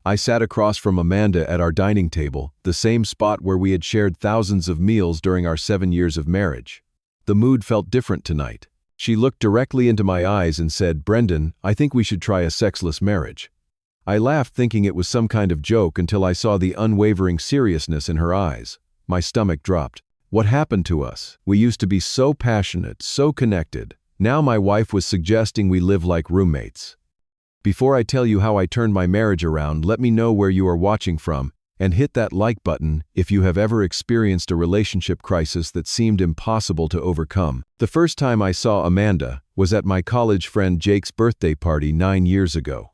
I sat across from Amanda at our dining table, the same spot where we had shared thousands of meals during our 7 years of marriage. The mood felt different tonight. She looked directly into my eyes and said, "Brendan, I think we should try a sexless marriage." I laughed, thinking it was some kind of joke, until I saw the unwavering seriousness in her eyes. My stomach dropped. What happened to us? We used to be so passionate, so connected. Now my wife was suggesting we live like roommates. Before I tell you how I turned my marriage around, let me know where you are watching from, and hit that like button if you have ever experienced a relationship crisis that seemed impossible to overcome. The first time I saw Amanda was at my college friend Jake's birthday party 9 years ago.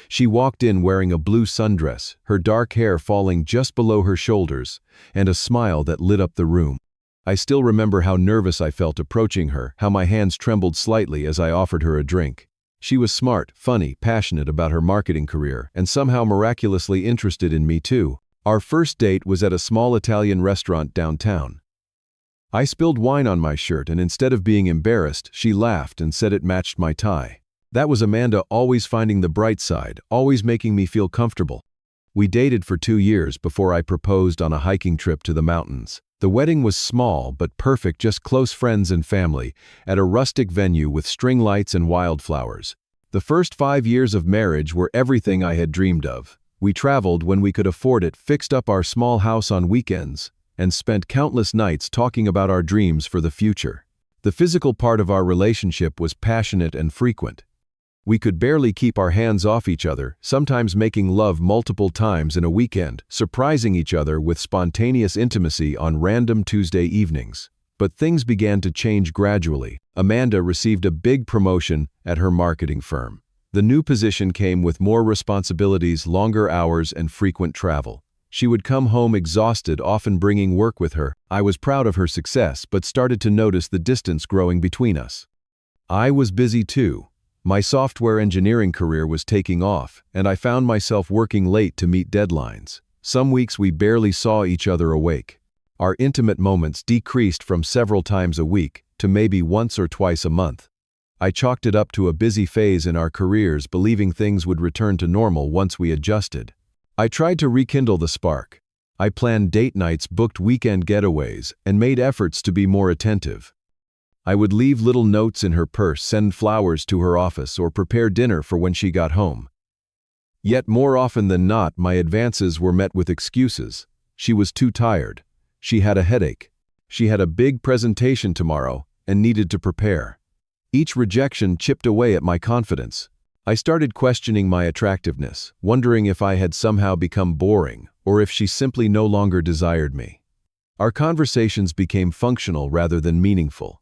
She walked in wearing a blue sundress, her dark hair falling just below her shoulders, and a smile that lit up the room. I still remember how nervous I felt approaching her, how my hands trembled slightly as I offered her a drink. She was smart, funny, passionate about her marketing career, and somehow miraculously interested in me too. Our first date was at a small Italian restaurant downtown. I spilled wine on my shirt, and instead of being embarrassed, she laughed and said it matched my tie. That was Amanda, always finding the bright side, always making me feel comfortable. We dated for 2 years before I proposed on a hiking trip to the mountains. The wedding was small but perfect, just close friends and family, at a rustic venue with string lights and wildflowers. The first 5 years of marriage were everything I had dreamed of. We traveled when we could afford it, fixed up our small house on weekends, and spent countless nights talking about our dreams for the future. The physical part of our relationship was passionate and frequent. We could barely keep our hands off each other, sometimes making love multiple times in a weekend, surprising each other with spontaneous intimacy on random Tuesday evenings. But things began to change gradually. Amanda received a big promotion at her marketing firm. The new position came with more responsibilities, longer hours, and frequent travel. She would come home exhausted, often bringing work with her. I was proud of her success, but started to notice the distance growing between us. I was busy too. My software engineering career was taking off, and I found myself working late to meet deadlines. Some weeks we barely saw each other awake. Our intimate moments decreased from several times a week to maybe once or twice a month. I chalked it up to a busy phase in our careers, believing things would return to normal once we adjusted. I tried to rekindle the spark. I planned date nights, booked weekend getaways, and made efforts to be more attentive. I would leave little notes in her purse, send flowers to her office, or prepare dinner for when she got home. Yet more often than not, my advances were met with excuses. She was too tired. She had a headache. She had a big presentation tomorrow and needed to prepare. Each rejection chipped away at my confidence. I started questioning my attractiveness, wondering if I had somehow become boring or if she simply no longer desired me. Our conversations became functional rather than meaningful.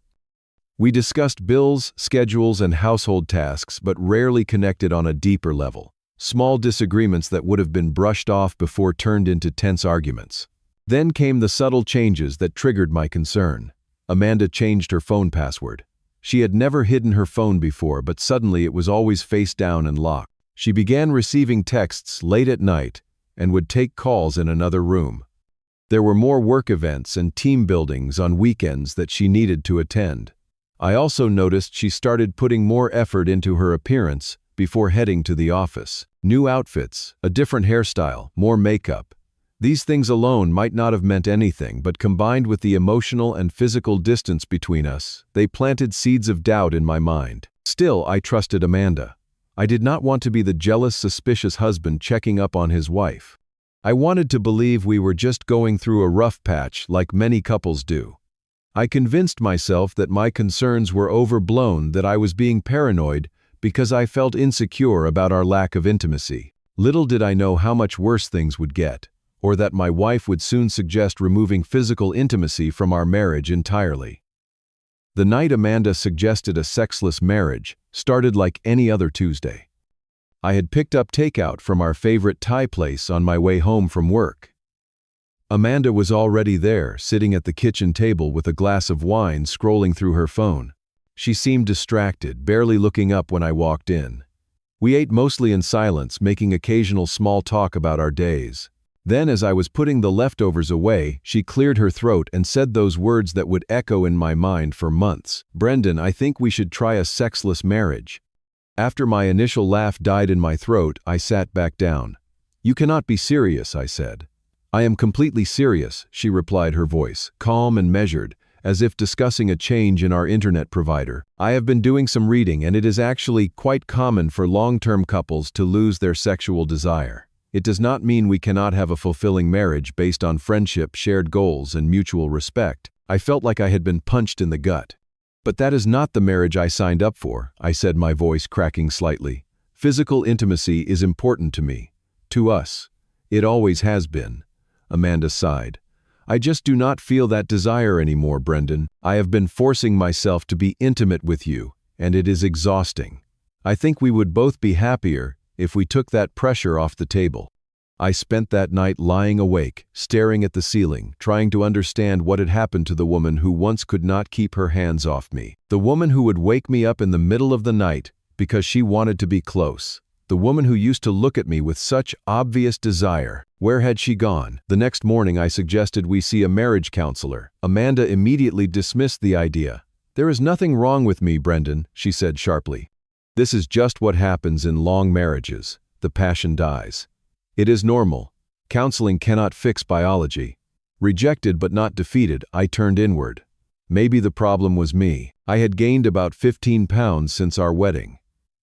We discussed bills, schedules, and household tasks, but rarely connected on a deeper level. Small disagreements that would have been brushed off before turned into tense arguments. Then came the subtle changes that triggered my concern. Amanda changed her phone password. She had never hidden her phone before, but suddenly it was always face down and locked. She began receiving texts late at night and would take calls in another room. There were more work events and team buildings on weekends that she needed to attend. I also noticed she started putting more effort into her appearance before heading to the office. New outfits, a different hairstyle, more makeup. These things alone might not have meant anything, but combined with the emotional and physical distance between us, they planted seeds of doubt in my mind. Still, I trusted Amanda. I did not want to be the jealous, suspicious husband checking up on his wife. I wanted to believe we were just going through a rough patch like many couples do. I convinced myself that my concerns were overblown, that I was being paranoid because I felt insecure about our lack of intimacy. Little did I know how much worse things would get, or that my wife would soon suggest removing physical intimacy from our marriage entirely. The night Amanda suggested a sexless marriage started like any other Tuesday. I had picked up takeout from our favorite Thai place on my way home from work. Amanda was already there, sitting at the kitchen table with a glass of wine, scrolling through her phone. She seemed distracted, barely looking up when I walked in. We ate mostly in silence, making occasional small talk about our days. Then, as I was putting the leftovers away, she cleared her throat and said those words that would echo in my mind for months. "Brendan, I think we should try a sexless marriage." After my initial laugh died in my throat, I sat back down. "You cannot be serious," I said. "I am completely serious," she replied, her voice calm and measured, as if discussing a change in our internet provider. "I have been doing some reading, and it is actually quite common for long-term couples to lose their sexual desire. It does not mean we cannot have a fulfilling marriage based on friendship, shared goals, and mutual respect." I felt like I had been punched in the gut. "But that is not the marriage I signed up for," I said, my voice cracking slightly. "Physical intimacy is important to me. To us. It always has been." Amanda sighed. "I just do not feel that desire anymore, Brendan. I have been forcing myself to be intimate with you, and it is exhausting. I think we would both be happier if we took that pressure off the table." I spent that night lying awake, staring at the ceiling, trying to understand what had happened to the woman who once could not keep her hands off me. The woman who would wake me up in the middle of the night because she wanted to be close. The woman who used to look at me with such obvious desire. Where had she gone? The next morning I suggested we see a marriage counselor. Amanda immediately dismissed the idea. "There is nothing wrong with me, Brendan," she said sharply. "This is just what happens in long marriages. The passion dies. It is normal. Counseling cannot fix biology." Rejected but not defeated, I turned inward. Maybe the problem was me. I had gained about 15 pounds since our wedding.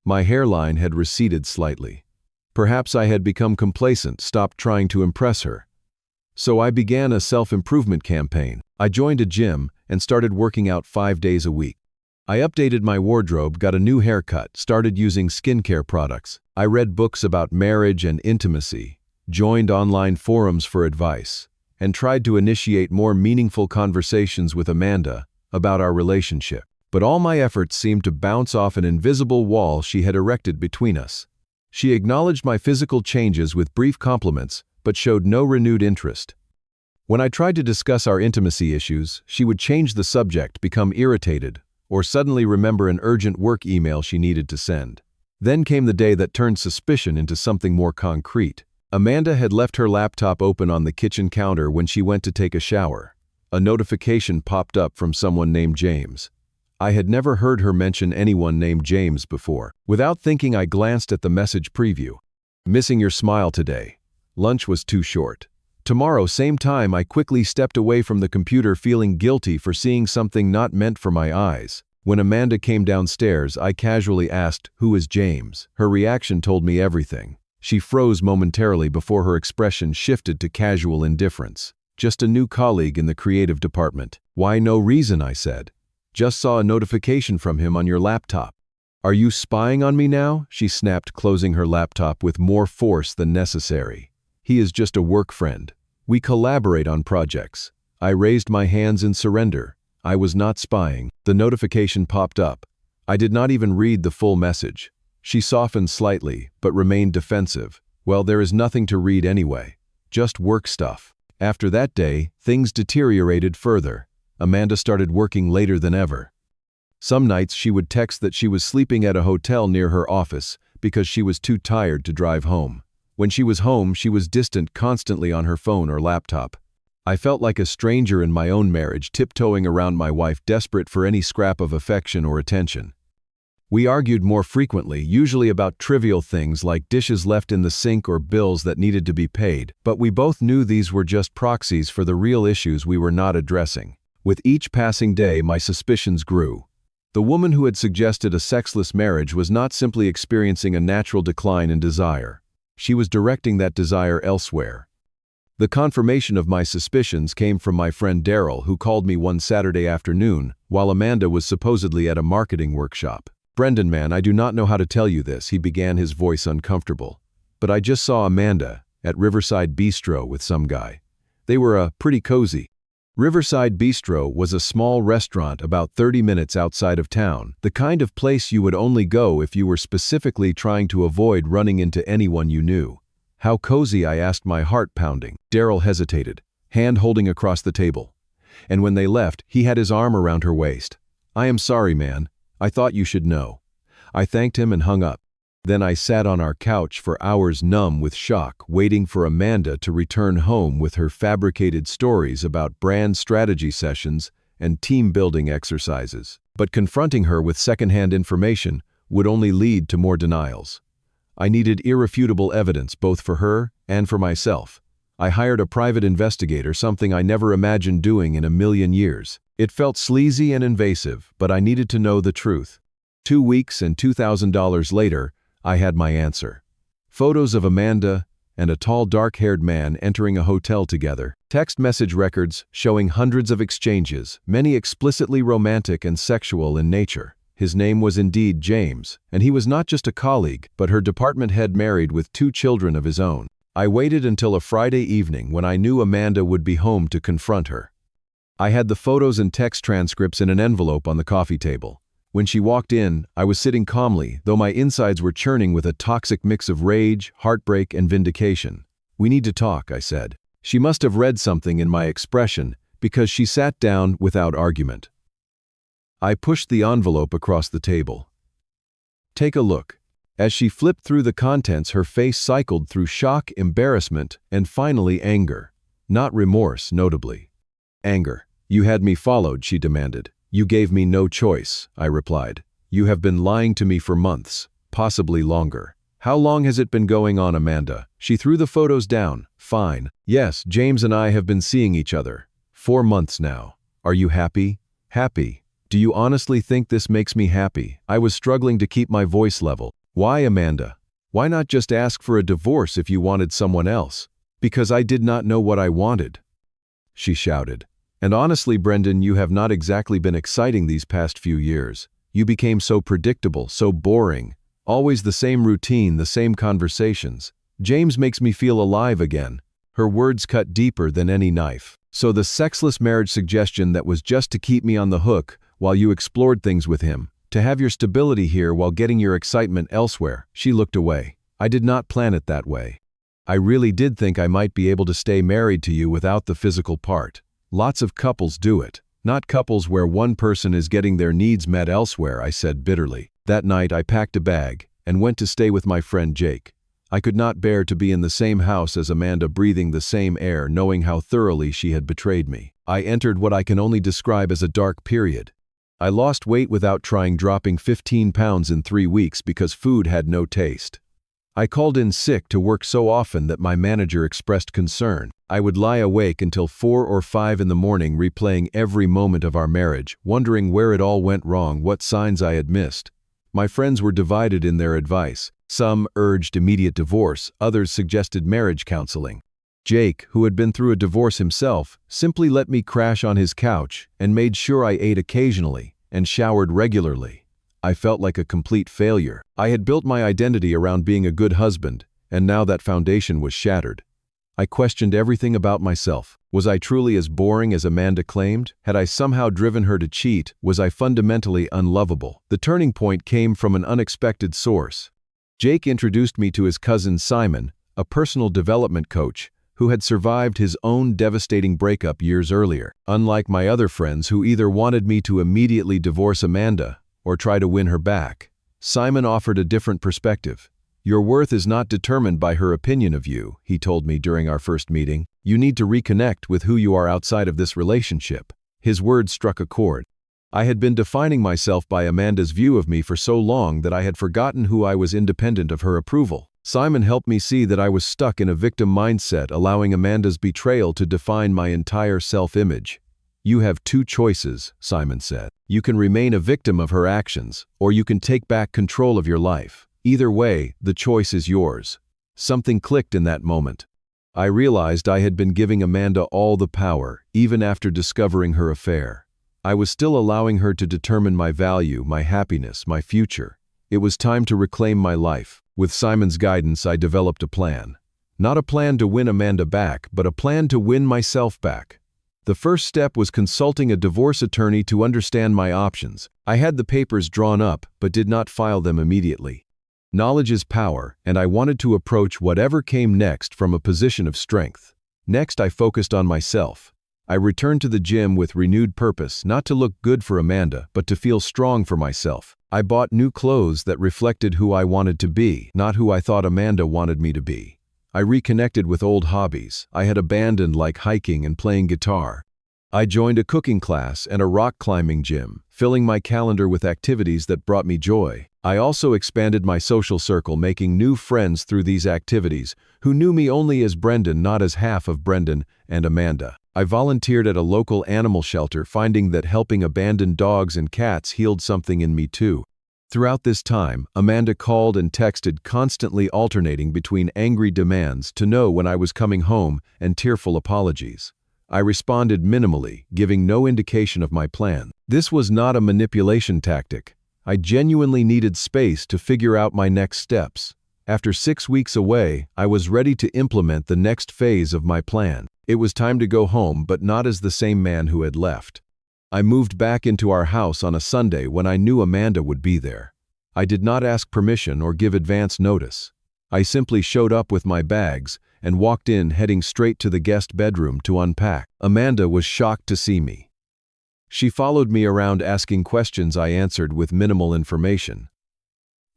My hairline had receded slightly. Perhaps I had become complacent, stopped trying to impress her. So I began a self-improvement campaign. I joined a gym and started working out 5 days a week. I updated my wardrobe, got a new haircut, started using skincare products. I read books about marriage and intimacy, joined online forums for advice, and tried to initiate more meaningful conversations with Amanda about our relationship. But all my efforts seemed to bounce off an invisible wall she had erected between us. She acknowledged my physical changes with brief compliments, but showed no renewed interest. When I tried to discuss our intimacy issues, she would change the subject, become irritated, or suddenly remember an urgent work email she needed to send. Then came the day that turned suspicion into something more concrete. Amanda had left her laptop open on the kitchen counter when she went to take a shower. A notification popped up from someone named James. I had never heard her mention anyone named James before. Without thinking, I glanced at the message preview. "Missing your smile today. Lunch was too short. Tomorrow, same time." I quickly stepped away from the computer, feeling guilty for seeing something not meant for my eyes. When Amanda came downstairs, I casually asked, "Who is James?" Her reaction told me everything. She froze momentarily before her expression shifted to casual indifference. "Just a new colleague in the creative department." "Why no reason?" I said. "Just saw a notification from him on your laptop." "Are you spying on me now?" she snapped, closing her laptop with more force than necessary. "He is just a work friend. We collaborate on projects." I raised my hands in surrender. I was not spying. The notification popped up. I did not even read the full message. She softened slightly, but remained defensive. "Well, there is nothing to read anyway. Just work stuff." After that day, things deteriorated further. Amanda started working later than ever. Some nights she would text that she was sleeping at a hotel near her office because she was too tired to drive home. When she was home, she was distant, constantly on her phone or laptop. I felt like a stranger in my own marriage, tiptoeing around my wife, desperate for any scrap of affection or attention. We argued more frequently, usually about trivial things like dishes left in the sink or bills that needed to be paid, but we both knew these were just proxies for the real issues we were not addressing. With each passing day, my suspicions grew. The woman who had suggested a sexless marriage was not simply experiencing a natural decline in desire. She was directing that desire elsewhere. The confirmation of my suspicions came from my friend Daryl, who called me one Saturday afternoon while Amanda was supposedly at a marketing workshop. "Brendan, man, I do not know how to tell you this," he began, his voice uncomfortable. "But I just saw Amanda at Riverside Bistro with some guy. They were pretty cozy." Riverside Bistro was a small restaurant about 30 minutes outside of town, the kind of place you would only go if you were specifically trying to avoid running into anyone you knew. "How cozy?" I asked, my heart pounding. Daryl hesitated, hand holding across the table. And when they left, he had his arm around her waist. "I am sorry, man. I thought you should know." I thanked him and hung up. Then I sat on our couch for hours, numb with shock, waiting for Amanda to return home with her fabricated stories about brand strategy sessions and team-building exercises. But confronting her with secondhand information would only lead to more denials. I needed irrefutable evidence both for her and for myself. I hired a private investigator, something I never imagined doing in a million years. It felt sleazy and invasive, but I needed to know the truth. 2 weeks and $2,000 later, I had my answer. Photos of Amanda and a tall, dark-haired man entering a hotel together. Text message records showing hundreds of exchanges, many explicitly romantic and sexual in nature. His name was indeed James, and he was not just a colleague, but her department head married with 2 children of his own. I waited until a Friday evening when I knew Amanda would be home to confront her. I had the photos and text transcripts in an envelope on the coffee table. When she walked in, I was sitting calmly, though my insides were churning with a toxic mix of rage, heartbreak, and vindication. "We need to talk," I said. She must have read something in my expression, because she sat down without argument. I pushed the envelope across the table. "Take a look." As she flipped through the contents, her face cycled through shock, embarrassment, and finally anger. Not remorse, notably. Anger. "You had me followed," she demanded. "You gave me no choice," I replied. "You have been lying to me for months, possibly longer." "How long has it been going on, Amanda?" She threw the photos down. "Fine. Yes, James and I have been seeing each other. 4 months now. Are you happy?" "Happy? Do you honestly think this makes me happy?" I was struggling to keep my voice level. "Why, Amanda? Why not just ask for a divorce if you wanted someone else?" "Because I did not know what I wanted," she shouted. "And honestly, Brendan, you have not exactly been exciting these past few years. You became so predictable, so boring. Always the same routine, the same conversations. James makes me feel alive again." Her words cut deeper than any knife. "So the sexless marriage suggestion that was just to keep me on the hook while you explored things with him, to have your stability here while getting your excitement elsewhere." She looked away. "I did not plan it that way. I really did think I might be able to stay married to you without the physical part. Lots of couples do it. Not couples where one person is getting their needs met elsewhere," I said bitterly. That night I packed a bag and went to stay with my friend Jake. I could not bear to be in the same house as Amanda, breathing the same air, knowing how thoroughly she had betrayed me. I entered what I can only describe as a dark period. I lost weight without trying, dropping 15 pounds in 3 weeks because food had no taste. I called in sick to work so often that my manager expressed concern. I would lie awake until 4 or 5 in the morning, replaying every moment of our marriage, wondering where it all went wrong, what signs I had missed. My friends were divided in their advice. Some urged immediate divorce, others suggested marriage counseling. Jake, who had been through a divorce himself, simply let me crash on his couch and made sure I ate occasionally and showered regularly. I felt like a complete failure. I had built my identity around being a good husband, and now that foundation was shattered. I questioned everything about myself. Was I truly as boring as Amanda claimed? Had I somehow driven her to cheat? Was I fundamentally unlovable? The turning point came from an unexpected source. Jake introduced me to his cousin Simon, a personal development coach, who had survived his own devastating breakup years earlier. Unlike my other friends who either wanted me to immediately divorce Amanda or try to win her back, Simon offered a different perspective. "Your worth is not determined by her opinion of you," he told me during our first meeting. "You need to reconnect with who you are outside of this relationship." His words struck a chord. I had been defining myself by Amanda's view of me for so long that I had forgotten who I was, independent of her approval. Simon helped me see that I was stuck in a victim mindset, allowing Amanda's betrayal to define my entire self-image. "You have 2 choices," Simon said. "You can remain a victim of her actions, or you can take back control of your life. Either way, the choice is yours." Something clicked in that moment. I realized I had been giving Amanda all the power, even after discovering her affair. I was still allowing her to determine my value, my happiness, my future. It was time to reclaim my life. With Simon's guidance, I developed a plan. Not a plan to win Amanda back, but a plan to win myself back. The first step was consulting a divorce attorney to understand my options. I had the papers drawn up, but did not file them immediately. Knowledge is power, and I wanted to approach whatever came next from a position of strength. Next, I focused on myself. I returned to the gym with renewed purpose, not to look good for Amanda, but to feel strong for myself. I bought new clothes that reflected who I wanted to be, not who I thought Amanda wanted me to be. I reconnected with old hobbies I had abandoned, like hiking and playing guitar. I joined a cooking class and a rock climbing gym, filling my calendar with activities that brought me joy. I also expanded my social circle, making new friends through these activities who knew me only as Brendan, not as half of Brendan and Amanda. I volunteered at a local animal shelter, finding that helping abandoned dogs and cats healed something in me too. Throughout this time, Amanda called and texted, constantly alternating between angry demands to know when I was coming home and tearful apologies. I responded minimally, giving no indication of my plan. This was not a manipulation tactic. I genuinely needed space to figure out my next steps. After 6 weeks away, I was ready to implement the next phase of my plan. It was time to go home, but not as the same man who had left. I moved back into our house on a Sunday when I knew Amanda would be there. I did not ask permission or give advance notice. I simply showed up with my bags and walked in, heading straight to the guest bedroom to unpack. Amanda was shocked to see me. She followed me around asking questions I answered with minimal information.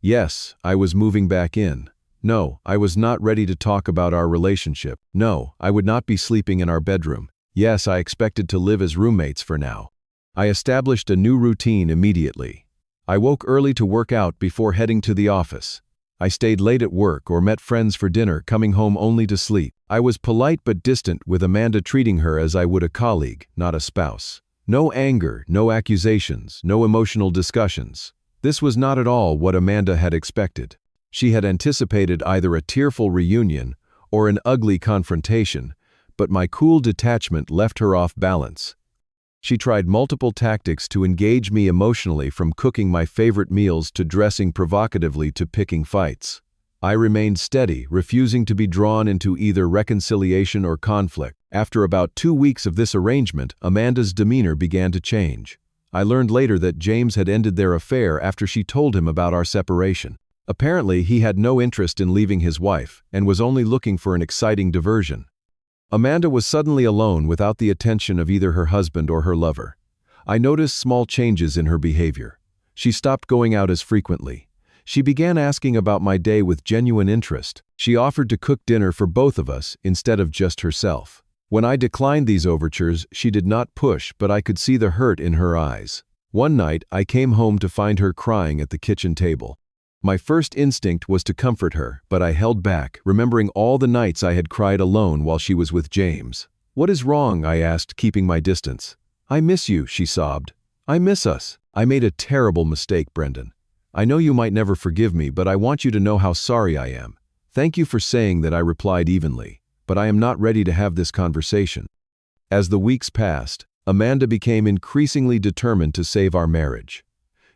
Yes, I was moving back in. No, I was not ready to talk about our relationship. No, I would not be sleeping in our bedroom. Yes, I expected to live as roommates for now. I established a new routine immediately. I woke early to work out before heading to the office. I stayed late at work or met friends for dinner, coming home only to sleep. I was polite but distant, with Amanda treating her as I would a colleague, not a spouse. No anger, no accusations, no emotional discussions. This was not at all what Amanda had expected. She had anticipated either a tearful reunion or an ugly confrontation, but my cool detachment left her off balance. She tried multiple tactics to engage me emotionally, from cooking my favorite meals to dressing provocatively to picking fights. I remained steady, refusing to be drawn into either reconciliation or conflict. After about 2 weeks of this arrangement, Amanda's demeanor began to change. I learned later that James had ended their affair after she told him about our separation. Apparently, he had no interest in leaving his wife and was only looking for an exciting diversion. Amanda was suddenly alone without the attention of either her husband or her lover. I noticed small changes in her behavior. She stopped going out as frequently. She began asking about my day with genuine interest. She offered to cook dinner for both of us instead of just herself. When I declined these overtures, she did not push, but I could see the hurt in her eyes. One night, I came home to find her crying at the kitchen table. My first instinct was to comfort her, but I held back, remembering all the nights I had cried alone while she was with James. "What is wrong?" I asked, keeping my distance. "I miss you," she sobbed. "I miss us. I made a terrible mistake, Brendan. I know you might never forgive me, but I want you to know how sorry I am. Thank you for saying that," I replied evenly, "but I am not ready to have this conversation." As the weeks passed, Amanda became increasingly determined to save our marriage.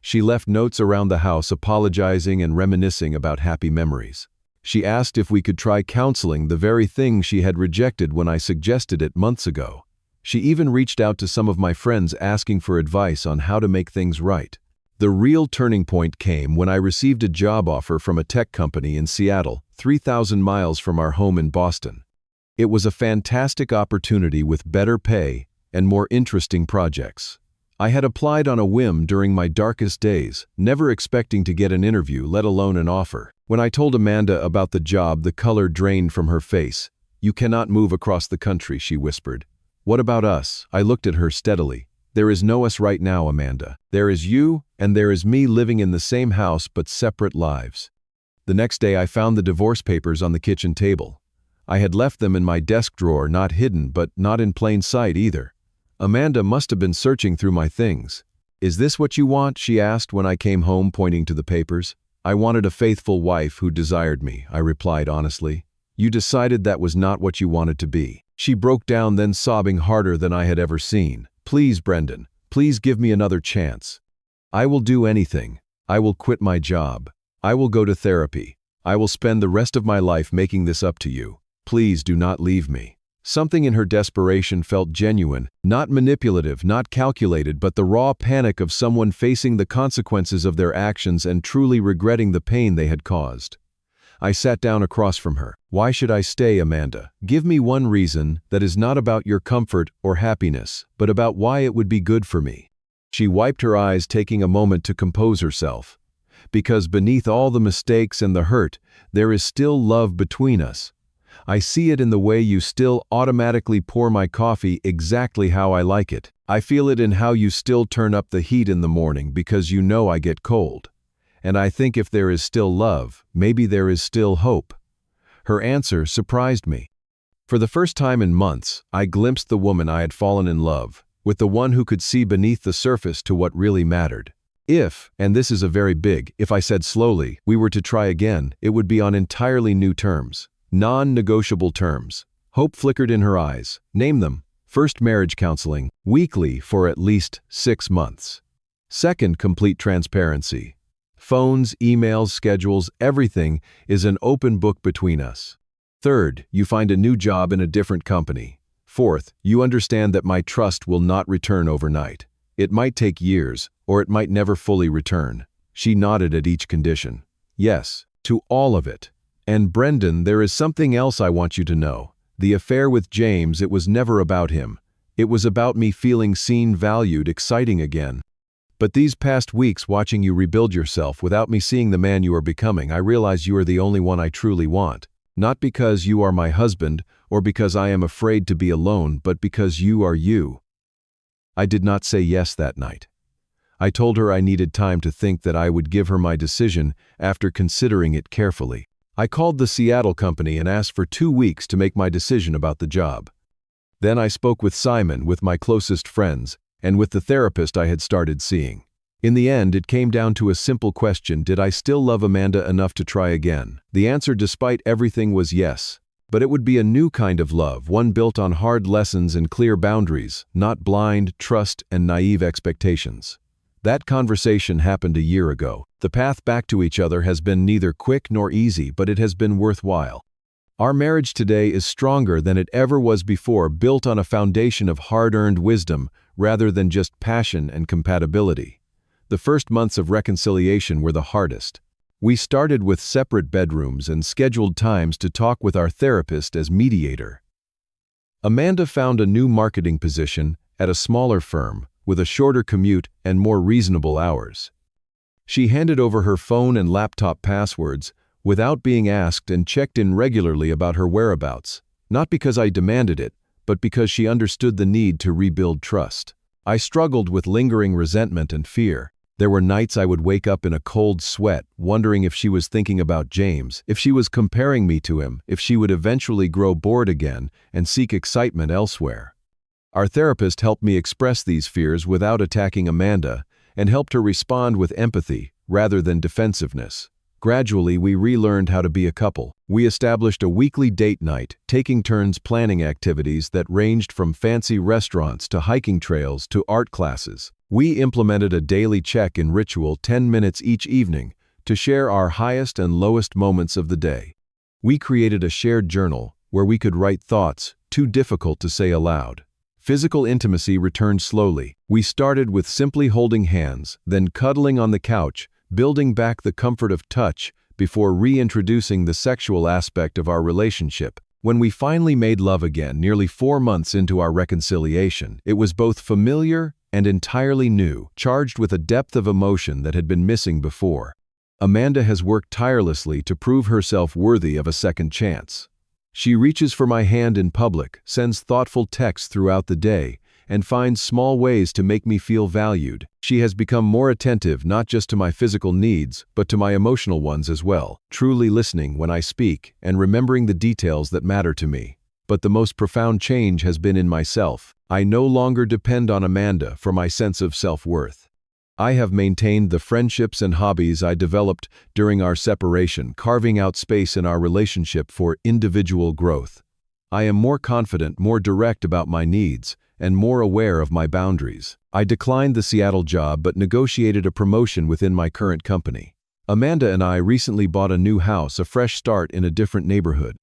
She left notes around the house apologizing and reminiscing about happy memories. She asked if we could try counseling, the very thing she had rejected when I suggested it months ago. She even reached out to some of my friends asking for advice on how to make things right. The real turning point came when I received a job offer from a tech company in Seattle, 3,000 miles from our home in Boston. It was a fantastic opportunity with better pay and more interesting projects. I had applied on a whim during my darkest days, never expecting to get an interview, let alone an offer. When I told Amanda about the job, the color drained from her face. "You cannot move across the country," she whispered. "What about us?" I looked at her steadily. "There is no us right now, Amanda. There is you, and there is me, living in the same house but separate lives." The next day I found the divorce papers on the kitchen table. I had left them in my desk drawer, not hidden, but not in plain sight either. Amanda must have been searching through my things. "Is this what you want?" she asked when I came home, pointing to the papers. "I wanted a faithful wife who desired me," I replied honestly. "You decided that was not what you wanted to be." She broke down, then sobbing harder than I had ever seen. "Please, Brendan, please give me another chance. I will do anything. I will quit my job. I will go to therapy. I will spend the rest of my life making this up to you. Please do not leave me." Something in her desperation felt genuine, not manipulative, not calculated, but the raw panic of someone facing the consequences of their actions and truly regretting the pain they had caused. I sat down across from her. "Why should I stay, Amanda? Give me one reason that is not about your comfort or happiness, but about why it would be good for me." She wiped her eyes, taking a moment to compose herself. "Because beneath all the mistakes and the hurt, there is still love between us. I see it in the way you still automatically pour my coffee exactly how I like it. I feel it in how you still turn up the heat in the morning because you know I get cold. And I think if there is still love, maybe there is still hope." Her answer surprised me. For the first time in months, I glimpsed the woman I had fallen in love with, the one who could see beneath the surface to what really mattered. If, and this is a very big if, I said slowly, we were to try again, it would be on entirely new terms. Non-negotiable terms. Hope flickered in her eyes. Name them. First, marriage counseling, weekly for at least 6 months. Second, complete transparency. Phones, emails, schedules, everything is an open book between us. Third, you find a new job in a different company. Fourth, you understand that my trust will not return overnight. It might take years, or it might never fully return. She nodded at each condition. Yes, to all of it. And Brendan, there is something else I want you to know. The affair with James, it was never about him. It was about me feeling seen, valued, exciting again. But these past weeks watching you rebuild yourself without me seeing the man you are becoming, I realize you are the only one I truly want. Not because you are my husband, or because I am afraid to be alone, but because you are you. I did not say yes that night. I told her I needed time to think, that I would give her my decision after considering it carefully. I called the Seattle company and asked for 2 weeks to make my decision about the job. Then I spoke with Simon, with my closest friends, and with the therapist I had started seeing. In the end, it came down to a simple question: did I still love Amanda enough to try again? The answer, despite everything, was yes. But it would be a new kind of love, one built on hard lessons and clear boundaries, not blind trust and naive expectations. That conversation happened a year ago. The path back to each other has been neither quick nor easy, but it has been worthwhile. Our marriage today is stronger than it ever was before, built on a foundation of hard-earned wisdom rather than just passion and compatibility. The first months of reconciliation were the hardest. We started with separate bedrooms and scheduled times to talk with our therapist as mediator. Amanda found a new marketing position at a smaller firm with a shorter commute and more reasonable hours. She handed over her phone and laptop passwords without being asked and checked in regularly about her whereabouts, not because I demanded it, but because she understood the need to rebuild trust. I struggled with lingering resentment and fear. There were nights I would wake up in a cold sweat, wondering if she was thinking about James, if she was comparing me to him, if she would eventually grow bored again and seek excitement elsewhere. Our therapist helped me express these fears without attacking Amanda, and helped her respond with empathy rather than defensiveness. Gradually, we relearned how to be a couple. We established a weekly date night, taking turns planning activities that ranged from fancy restaurants to hiking trails to art classes. We implemented a daily check-in ritual, 10 minutes each evening, to share our highest and lowest moments of the day. We created a shared journal where we could write thoughts too difficult to say aloud. Physical intimacy returned slowly. We started with simply holding hands, then cuddling on the couch, building back the comfort of touch before reintroducing the sexual aspect of our relationship. When we finally made love again, nearly 4 months into our reconciliation, it was both familiar and entirely new, charged with a depth of emotion that had been missing before. Amanda has worked tirelessly to prove herself worthy of a second chance. She reaches for my hand in public, sends thoughtful texts throughout the day, and finds small ways to make me feel valued. She has become more attentive not just to my physical needs, but to my emotional ones as well, truly listening when I speak and remembering the details that matter to me. But the most profound change has been in myself. I no longer depend on Amanda for my sense of self-worth. I have maintained the friendships and hobbies I developed during our separation, carving out space in our relationship for individual growth. I am more confident, more direct about my needs, and more aware of my boundaries. I declined the Seattle job but negotiated a promotion within my current company. Amanda and I recently bought a new house, a fresh start in a different neighborhood.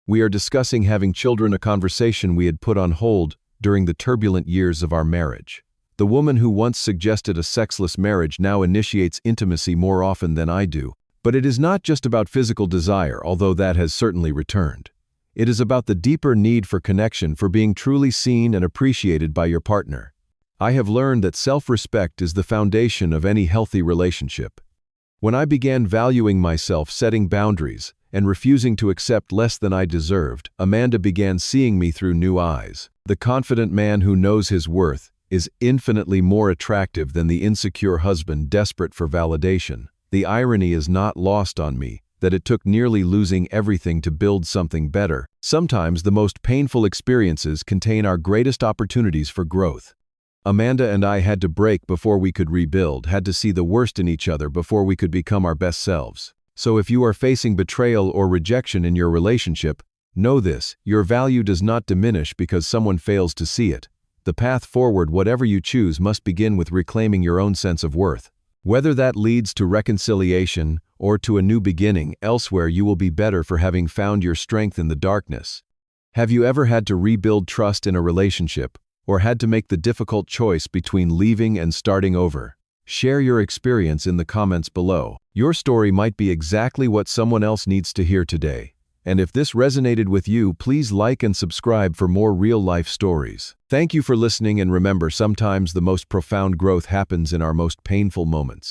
We are discussing having children, a conversation we had put on hold during the turbulent years of our marriage. The woman who once suggested a sexless marriage now initiates intimacy more often than I do. But it is not just about physical desire, although that has certainly returned. It is about the deeper need for connection, for being truly seen and appreciated by your partner. I have learned that self-respect is the foundation of any healthy relationship. When I began valuing myself, setting boundaries, and refusing to accept less than I deserved, Amanda began seeing me through new eyes. The confident man who knows his worth is infinitely more attractive than the insecure husband desperate for validation. The irony is not lost on me that it took nearly losing everything to build something better. Sometimes the most painful experiences contain our greatest opportunities for growth. Amanda and I had to break before we could rebuild, had to see the worst in each other before we could become our best selves. So if you are facing betrayal or rejection in your relationship, know this: your value does not diminish because someone fails to see it. The path forward, whatever you choose, must begin with reclaiming your own sense of worth. Whether that leads to reconciliation or to a new beginning elsewhere, you will be better for having found your strength in the darkness. Have you ever had to rebuild trust in a relationship, or had to make the difficult choice between leaving and starting over? Share your experience in the comments below. Your story might be exactly what someone else needs to hear today. And if this resonated with you, please like and subscribe for more real-life stories. Thank you for listening, and remember, sometimes the most profound growth happens in our most painful moments.